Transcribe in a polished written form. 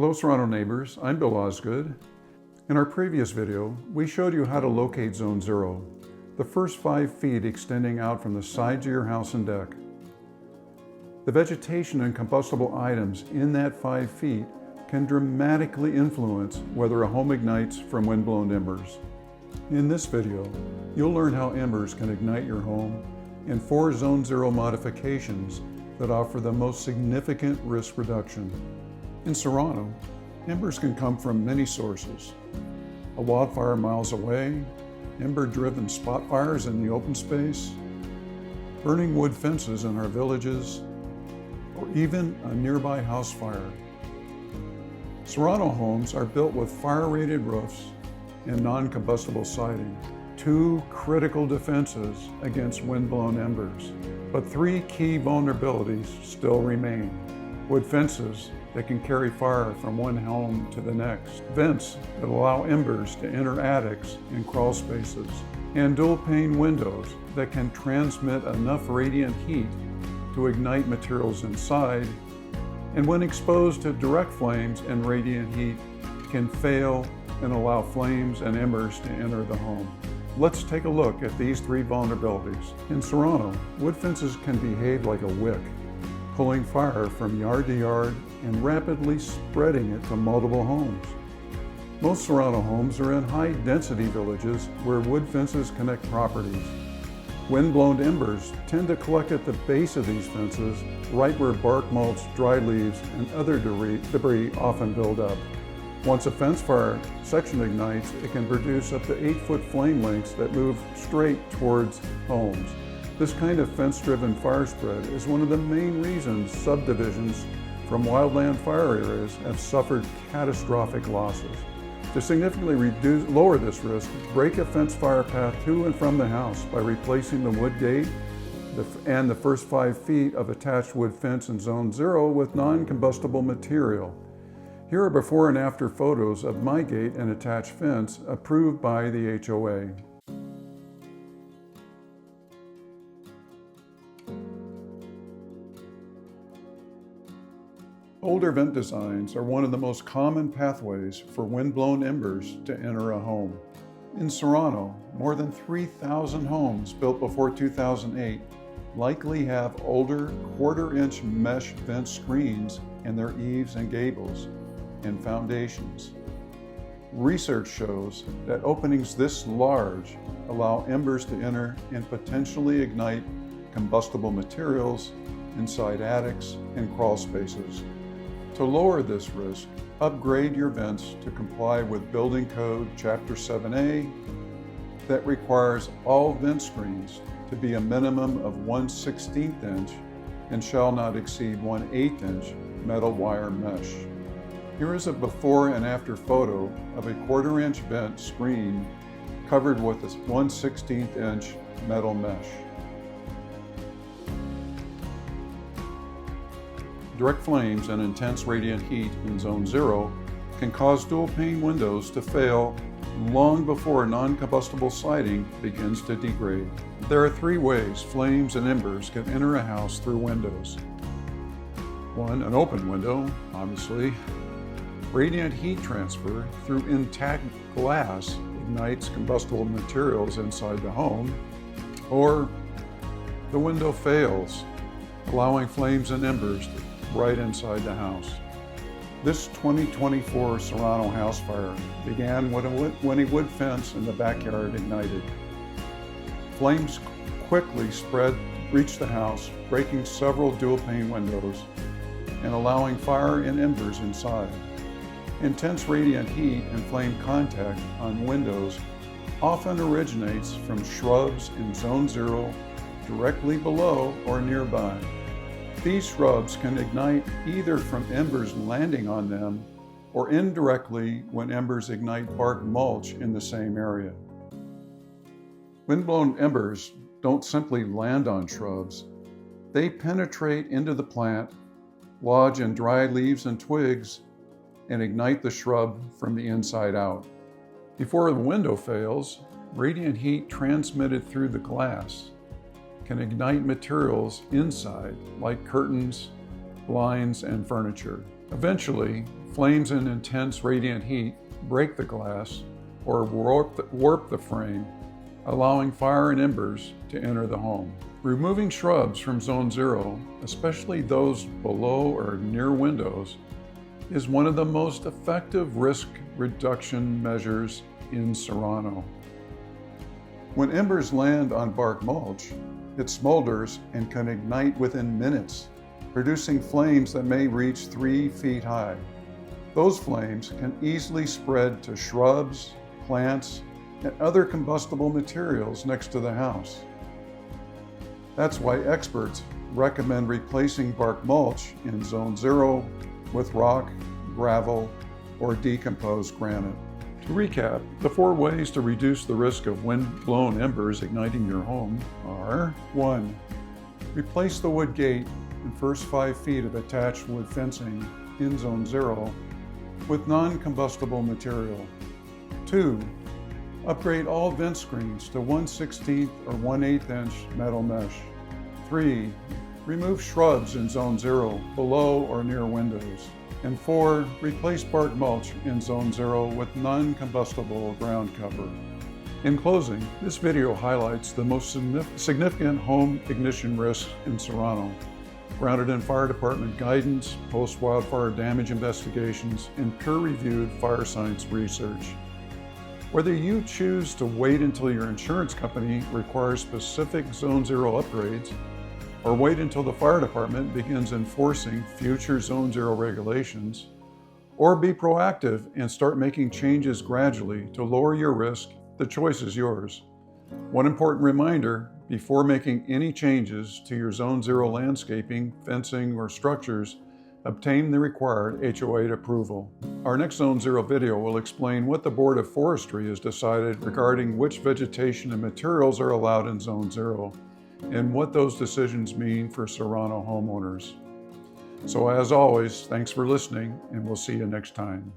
Hello Serrano neighbors, I'm Bill Osgood. In our previous video, we showed you how to locate Zone 0, the first 5 feet extending out from the sides of your house and deck. The vegetation and combustible items in that 5 feet can dramatically influence whether a home ignites from windblown embers. In this video, you'll learn how embers can ignite your home and 4 Zone 0 modifications that offer the most significant risk reduction. In Serrano, embers can come from many sources. A wildfire miles away, ember-driven spot fires in the open space, burning wood fences in our villages, or even a nearby house fire. Serrano homes are built with fire-rated roofs and non-combustible siding, 2 critical defenses against windblown embers. But 3 key vulnerabilities still remain. Wood fences that can carry fire from one home to the next, vents that allow embers to enter attics and crawl spaces, and dual-pane windows that can transmit enough radiant heat to ignite materials inside, and when exposed to direct flames and radiant heat, can fail and allow flames and embers to enter the home. Let's take a look at these 3 vulnerabilities. In Serrano, wood fences can behave like a wick, pulling fire from yard to yard and rapidly spreading it to multiple homes. Most Serrano homes are in high-density villages where wood fences connect properties. Wind-blown embers tend to collect at the base of these fences, right where bark mulch, dry leaves, and other debris often build up. Once a fence fire section ignites, it can produce up to 8-foot flame lengths that move straight towards homes. This kind of fence-driven fire spread is one of the main reasons subdivisions from wildland fire areas have suffered catastrophic losses. To significantly lower this risk, break a fence fire path to and from the house by replacing the wood gate and the first 5 feet of attached wood fence in Zone 0 with non-combustible material. Here are before and after photos of my gate and attached fence approved by the HOA. Older vent designs are one of the most common pathways for windblown embers to enter a home. In Serrano, more than 3,000 homes built before 2008 likely have older quarter-inch mesh vent screens in their eaves and gables and foundations. Research shows that openings this large allow embers to enter and potentially ignite combustible materials inside attics and crawl spaces. To lower this risk, upgrade your vents to comply with Building Code Chapter 7A that requires all vent screens to be a minimum of 1/16 inch and shall not exceed 1/8 inch metal wire mesh. Here is a before and after photo of a quarter-inch vent screen covered with a 1/16 inch metal mesh. Direct flames and intense radiant heat in Zone 0 can cause dual-pane windows to fail long before non-combustible siding begins to degrade. There are 3 ways flames and embers can enter a house through windows. 1, an open window, obviously. Radiant heat transfer through intact glass ignites combustible materials inside the home. Or the window fails, allowing flames and embers right inside the house. This 2024 Serrano house fire began when a wood fence in the backyard ignited. Flames quickly reached the house, breaking several dual-pane windows and allowing fire and embers inside. Intense radiant heat and flame contact on windows often originates from shrubs in Zone 0 directly below or nearby. These shrubs can ignite either from embers landing on them or indirectly when embers ignite bark mulch in the same area. Windblown embers don't simply land on shrubs. They penetrate into the plant, lodge in dry leaves and twigs, and ignite the shrub from the inside out. Before the window fails, radiant heat transmitted through the glass can ignite materials inside, like curtains, blinds, and furniture. Eventually, Flames and intense radiant heat break the glass or warp the frame, allowing fire and embers to enter the home. Removing shrubs from Zone 0, especially those below or near windows, is one of the most effective risk reduction measures in Serrano. When embers land on bark mulch, it smolders and can ignite within minutes, producing flames that may reach 3 feet high. Those flames can easily spread to shrubs, plants, and other combustible materials next to the house. That's why experts recommend replacing bark mulch in Zone 0 with rock, gravel, or decomposed granite. To recap, the 4 ways to reduce the risk of wind-blown embers igniting your home are: 1. Replace the wood gate and first 5 feet of attached wood fencing in Zone 0 with non-combustible material. 2. Upgrade all vent screens to 1/16 or 1/8 inch metal mesh. 3. Remove shrubs in Zone 0 below or near windows. And 4. Replace bark mulch in Zone 0 with non-combustible ground cover. In closing, this video highlights the most significant home ignition risks in Serrano, grounded in fire department guidance, post-wildfire damage investigations, and peer-reviewed fire science research. Whether you choose to wait until your insurance company requires specific Zone 0 upgrades, or wait until the fire department begins enforcing future Zone 0 regulations, or be proactive and start making changes gradually to lower your risk, the choice is yours. One important reminder: before making any changes to your Zone 0 landscaping, fencing, or structures, obtain the required HOA approval. Our next Zone 0 video will explain what the Board of Forestry has decided regarding which vegetation and materials are allowed in Zone 0, and what those decisions mean for Serrano homeowners. So as always, thanks for listening, and we'll see you next time.